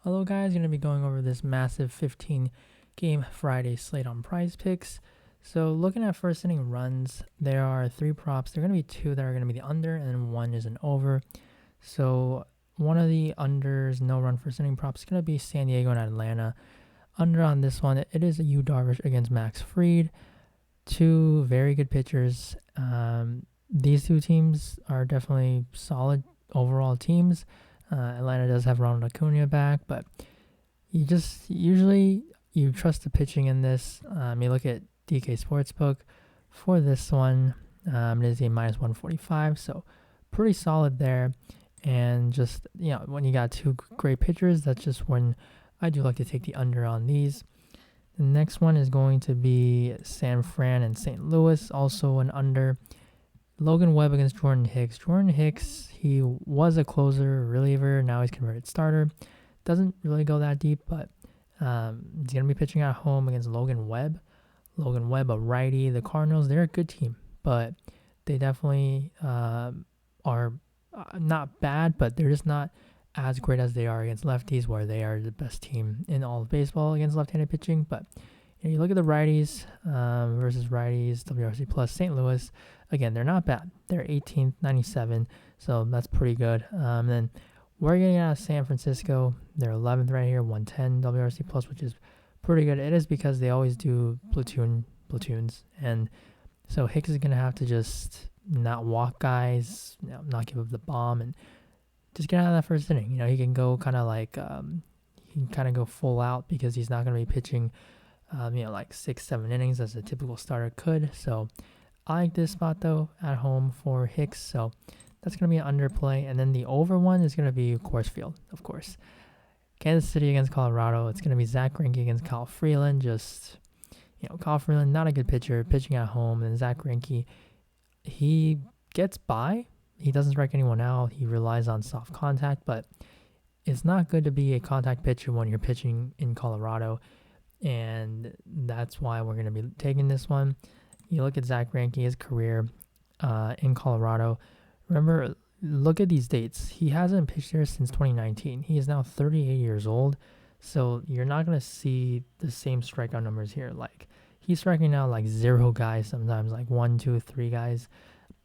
Hello guys, going to be going over this massive 15 game Friday slate on PrizePicks. So looking at first inning runs, there are 3 props. There are going to be 2 that are going to be the under and 1 is an over. So one of the unders, no run first inning props, is going to be San Diego and Atlanta. Under on this one, it is a Yu Darvish against Max Fried. 2 very good pitchers. These 2 teams are definitely solid overall teams. Atlanta does have Ronald Acuna back, but you trust the pitching in this. You look at DK Sportsbook for this one. It is a minus 145, so pretty solid there. And just when you got 2 great pitchers, that's just when I do like to take the under on these. The next one is going to be San Fran and St. Louis, also an under. Logan Webb against Jordan Hicks. Jordan Hicks, he was a closer, reliever. Now he's converted starter. Doesn't really go that deep, but he's going to be pitching at home against Logan Webb. Logan Webb, a righty. The Cardinals, they're a good team, but they definitely are not bad, but they're just not as great as they are against lefties, where they are the best team in all of baseball against left-handed pitching. But you look at the righties versus righties, WRC plus St. Louis. Again, they're not bad. They're 18th, 97, so that's pretty good. Then we're getting out of San Francisco. They're 11th right here, 110 WRC plus, which is pretty good. It is because they always do platoons, and so Hicks is gonna have to just not walk guys, not give up the bomb, and just get out of that first inning. He can go kind of like he can kind of go full out because he's not gonna be pitching, like 6-7 innings as a typical starter could. So I like this spot though at home for Hicks, so that's going to be an underplay. And then the over one is going to be Coors Field, of course. Kansas City against Colorado. It's going to be Zach Greinke against Kyle Freeland. Just, Kyle Freeland, not a good pitcher, pitching at home. And Zach Greinke, he gets by. He doesn't strike anyone out. He relies on soft contact, but it's not good to be a contact pitcher when you're pitching in Colorado. And that's why we're going to be taking this one. You look at Zach Greinke, his career in Colorado. Remember, look at these dates. He hasn't pitched there since 2019. He is now 38 years old. So you're not going to see the same strikeout numbers here. Like, he's striking out like 0 guys sometimes, like 1, 2, 3 guys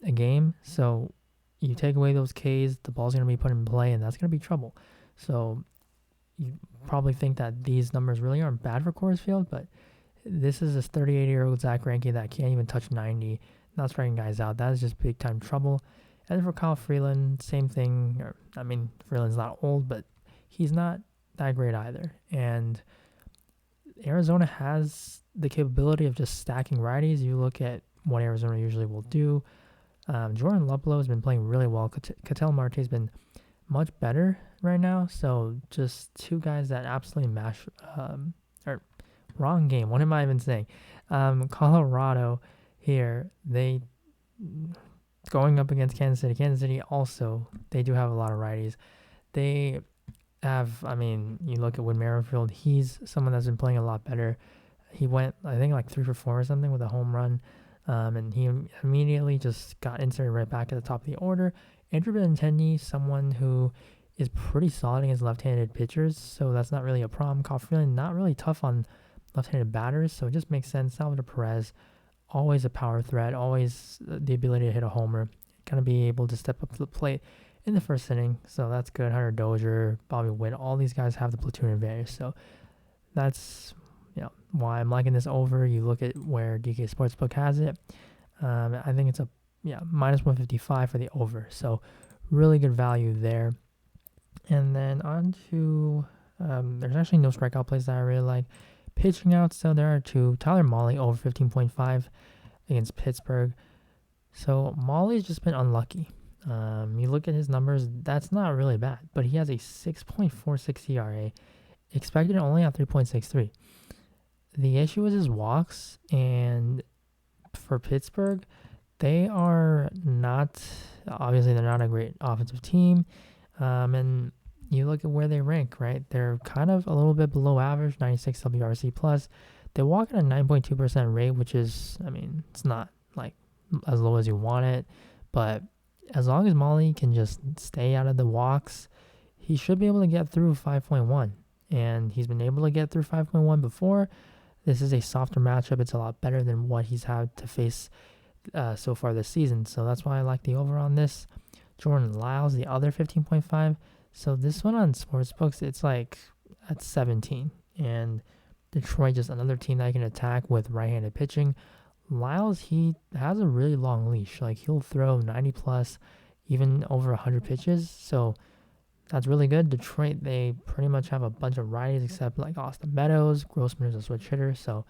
a game. So you take away those Ks, the ball's going to be put in play, and that's going to be trouble. So you probably think that these numbers really aren't bad for Coors Field, but this is a 38-year-old Zach Greinke that can't even touch 90, not striking guys out. That is just big-time trouble. And for Kyle Freeland, same thing. Freeland's not old, but he's not that great either. And Arizona has the capability of just stacking righties. You look at what Arizona usually will do. Jordan Luplow has been playing really well. Ketel Marte has been much better right now. So just 2 guys that absolutely mash wrong game. What am I even saying? Colorado here, they going up against Kansas City. Kansas City also, they do have a lot of righties. They have, you look at Whit Merrifield, he's someone that's been playing a lot better. He went, I think, like 3 for 4 or something with a home run. And he immediately just got inserted right back at the top of the order. Andrew Benintendi, someone who is pretty solid against left-handed pitchers, so that's not really a problem. Kyle Freeland, not really tough on left-handed batters, so it just makes sense. Salvador Perez, always a power threat, always the ability to hit a homer, kind of be able to step up to the plate in the first inning, so that's good. Hunter Dozier, Bobby Witt, all these guys have the platoon advantage, so that's why I'm liking this over. You look at where DK Sportsbook has it. I think it's a minus 155 for the over, so really good value there. And then on to there's actually no strikeout plays that I really like. Pitching out, so there are 2. Tyler Mahle over 15.5 against Pittsburgh. So Mahle's just been unlucky. You look at his numbers, that's not really bad, but he has a 6.46 ERA, expected only at 3.63. The issue is his walks, and for Pittsburgh, they are not, obviously they're not a great offensive team, and you look at where they rank, right? They're kind of a little bit below average, 96 WRC plus. They walk at a 9.2% rate, which is, it's not like as low as you want it, but as long as Mahle can just stay out of the walks, he should be able to get through 5.1. and he's been able to get through 5.1 before. This is a softer matchup. It's a lot better than what he's had to face so far this season. So that's why I like the over on this. Jordan Lyles, the other 15.5. So this one on sportsbooks, it's like at 17. And Detroit, just another team that can attack with right-handed pitching. Lyles, he has a really long leash. Like, he'll throw 90 plus, even over 100 pitches. So that's really good. Detroit, they pretty much have a bunch of righties except like Austin Meadows. Grossman is a switch hitter. So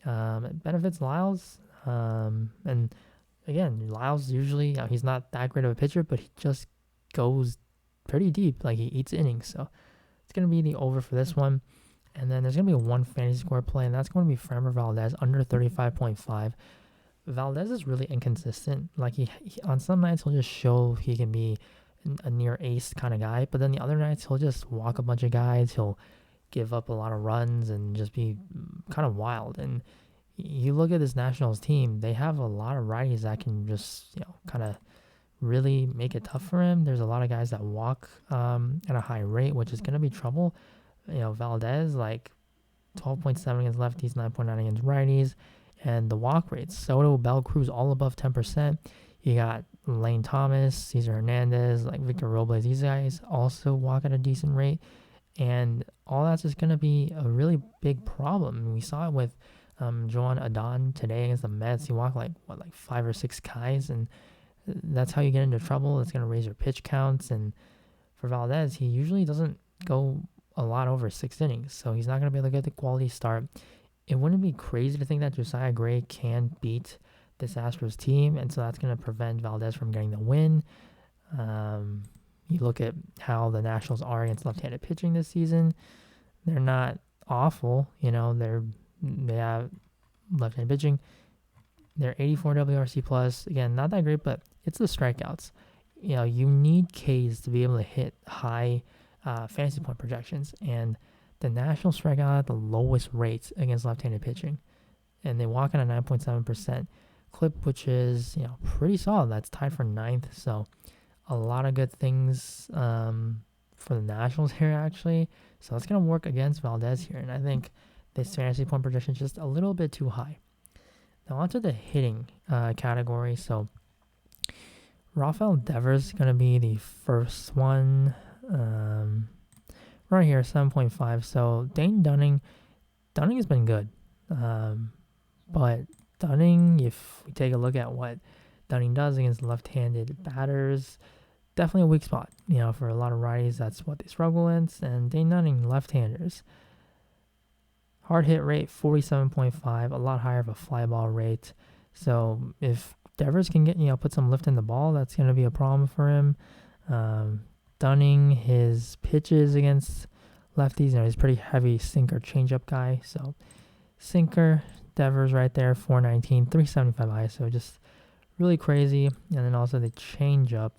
it benefits Lyles. And again, Lyles usually, he's not that great of a pitcher, but he just goes pretty deep. Like, he eats innings. So it's going to be the over for this one. And then there's going to be one fantasy score play, and that's going to be Framber Valdez, under 35.5. Valdez is really inconsistent. Like, he on some nights, he'll just show he can be a near ace kind of guy, but then the other nights, he'll just walk a bunch of guys. He'll give up a lot of runs and just be kind of wild. And you look at this Nationals team, they have a lot of righties that can just, kind of really make it tough for him. There's a lot of guys that walk at a high rate, which is going to be trouble. Valdez, like 12.7 against lefties, 9.9 against righties, and the walk rates, Soto, Bell, Cruz, all above 10%. You got Lane Thomas, Cesar Hernandez, like Victor Robles. These guys also walk at a decent rate, and all that's just going to be a really big problem. We saw it with Joan Adon today against the Mets. He walked like 5 or 6 guys, and that's how you get into trouble. It's going to raise your pitch counts, and for Valdez, he usually doesn't go a lot over 6 innings, so he's not going to be able to get the quality start. It wouldn't be crazy to think that Josiah Gray can beat this Astros team, and so that's going to prevent Valdez from getting the win. You look at how the Nationals are against left-handed pitching this season. They're not awful. They have left-handed pitching. They're 84 WRC plus. Again, not that great, but it's the strikeouts. You need Ks to be able to hit high fantasy point projections, and the Nationals strike out at the lowest rates against left-handed pitching, and they walk in at 9.7% clip, which is pretty solid. That's tied for 9th, so a lot of good things for the Nationals here, actually. So that's going to work against Valdez here, and I think this fantasy point projection is just a little bit too high. Now onto the hitting category. So Rafael Devers is going to be the first one. Right here, 7.5. So Dane Dunning has been good. But Dunning, if we take a look at what Dunning does against left-handed batters, definitely a weak spot. For a lot of righties, that's what they struggle with. And Dane Dunning, left-handers. Hard hit rate, 47.5, a lot higher of a fly ball rate. So if Devers can get, put some lift in the ball, that's going to be a problem for him. Dunning, his pitches against lefties, he's a pretty heavy sinker changeup guy. So sinker, Devers right there, 419, 375 ISO, just really crazy. And then also the changeup,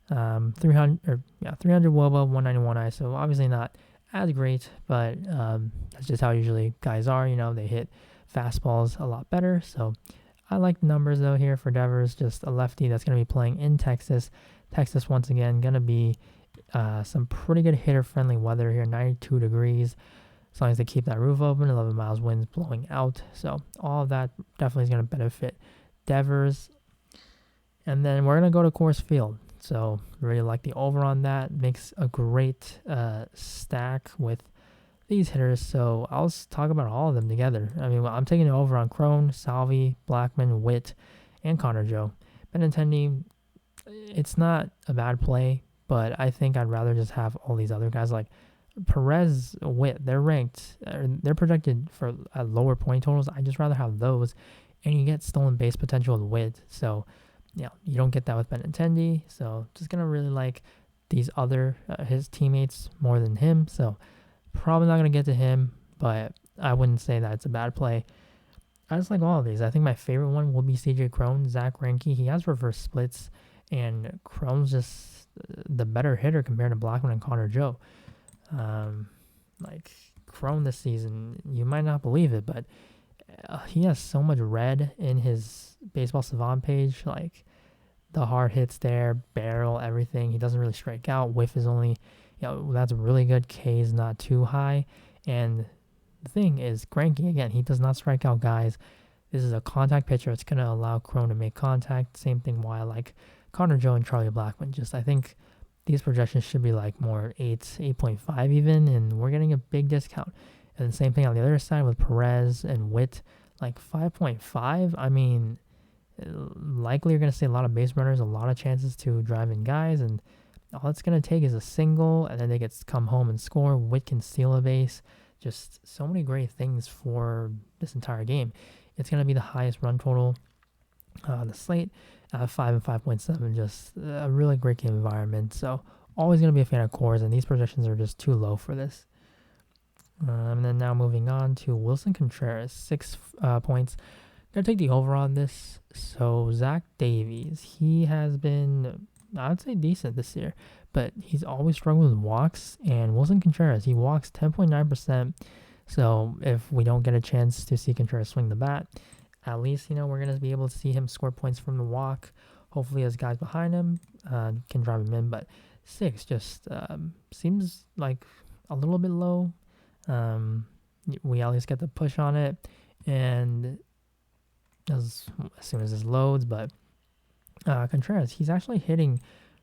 300 WOBA, 191 ISO. Obviously not as great, but that's just how usually guys are. They hit fastballs a lot better. So I like the numbers though here for Devers, just a lefty that's going to be playing in Texas. Texas, once again, going to be some pretty good hitter-friendly weather here, 92 degrees. As long as they keep that roof open, 11 miles winds blowing out. So all of that definitely is going to benefit Devers. And then we're going to go to Coors Field. So really like the over on that. Makes a great stack with these hitters. So I'll talk about all of them together. I'm taking it over on Crone, Salvi, Blackman, Witt, and Connor Joe. Benintendi, it's not a bad play, but I think I'd rather just have all these other guys like Perez, Witt. They're ranked, they're projected for lower point totals. I just rather have those, and you get stolen base potential with Witt. So you don't get that with Benintendi. So just gonna really like these other his teammates more than him. So probably not gonna get to him, but I wouldn't say that it's a bad play. I just like all of these. I think my favorite one will be CJ Cron, Zach Greinke. He has reverse splits, and Cron's just the better hitter compared to Blackman and Connor Joe. Like Cron this season, you might not believe it, but he has so much red in his Baseball Savant page. Like the hard hits there, barrel, everything. He doesn't really strike out. Whiff is only that's really good. K is not too high. And the thing is, Greinke, again, he does not strike out guys. This is a contact pitcher. It's going to allow Cron to make contact. Same thing why I like Connor Joe and Charlie Blackmon. I think these projections should be like more 8.5 even, and we're getting a big discount. And the same thing on the other side with Perez and Witt, like 5.5. I mean, likely you're going to see a lot of base runners, a lot of chances to drive in guys, and all it's going to take is a single, and then they get to come home and score. Witt can steal a base. Just so many great things for this entire game. It's going to be the highest run total on the slate, 5 and 5.7. Just a really great game environment. So always going to be a fan of cores, and these projections are just too low for this. And then now moving on to Wilson Contreras, 6 points. Gonna take the over on this. So Zach Davies, he has been, I'd say, decent this year, but he's always struggled with walks. And Wilson Contreras, he walks 10.9%. So if we don't get a chance to see Contreras swing the bat, at least we're gonna be able to see him score points from the walk. Hopefully, as guys behind him can drive him in. But 6 just seems like a little bit low. We at least get the push on it, and as soon as this loads. But Contreras, he's actually hitting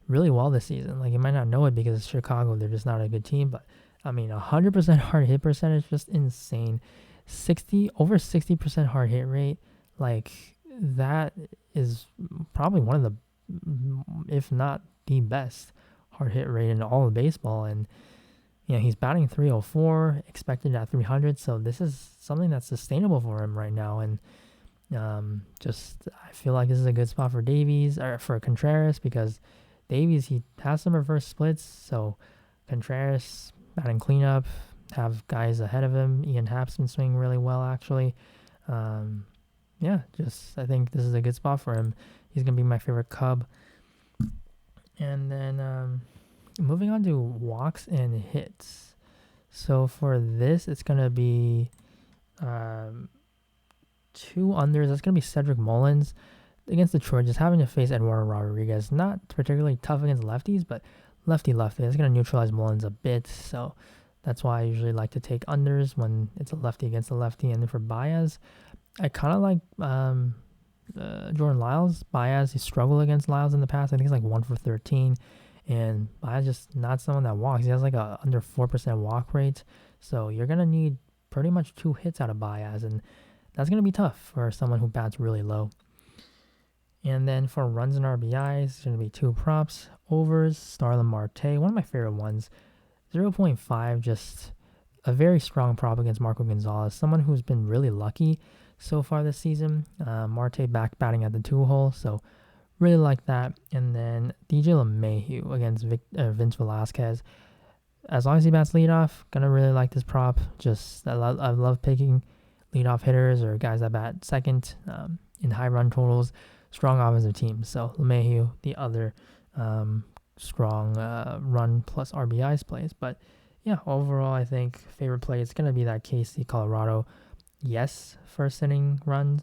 really well this season. Like, you might not know it because it's Chicago, they're just not a good team, but I mean, 100% hard hit percentage, just insane. Over 60% hard hit rate. Like, that is probably one of the, if not the best hard hit rate in all of baseball. And he's batting 304, expected at 300. So this is something that's sustainable for him right now. And I feel like this is a good spot for Davies, or for Contreras, because Davies, he has some reverse splits. So Contreras batting cleanup, have guys ahead of him. Ian Happ's been swinging really well, actually. I think this is a good spot for him. He's going to be my favorite Cub. And then moving on to walks and hits. So for this, it's going to be 2 unders. That's going to be Cedric Mullins against Detroit, just having to face Eduardo Rodriguez. Not particularly tough against lefties, but lefty. That's going to neutralize Mullins a bit. So that's why I usually like to take unders when it's a lefty against a lefty. And then for Baez, I kind of like Jordan Lyles. Baez, he struggled against Lyles in the past. I think he's like 1 for 13. And Baez just not someone that walks. He has like a under 4% walk rate. So you're going to need pretty much 2 hits out of Baez. And that's going to be tough for someone who bats really low. And then for runs and RBIs, it's going to be 2 props. Overs, Starlin Marte, one of my favorite ones. 0.5, just a very strong prop against Marco Gonzalez. Someone who's been really lucky so far this season. Marte back batting at the 2-hole, so really like that. And then DJ LeMahieu against Vince Velasquez. As long as he bats leadoff, gonna really like this prop. I love picking leadoff hitters or guys that bat second in high run totals. Strong offensive teams. So LeMahieu, the other strong run plus RBIs plays. But yeah, overall, I think favorite play is going to be that KC Colorado first inning runs,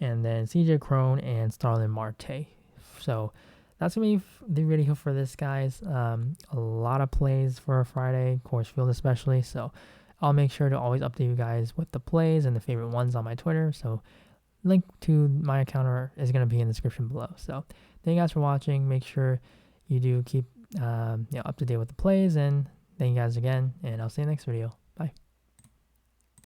and then CJ Cron and Starlin Marte. So that's going to be the video for this, guys. A lot of plays for a Friday, Coors Field especially. So I'll make sure to always update you guys with the plays and the favorite ones on my Twitter. So link to my account is going to be in the description below. So thank you guys for watching. Make sure you do keep up to date with the plays, and thank you guys again, and I'll see you next video. Bye.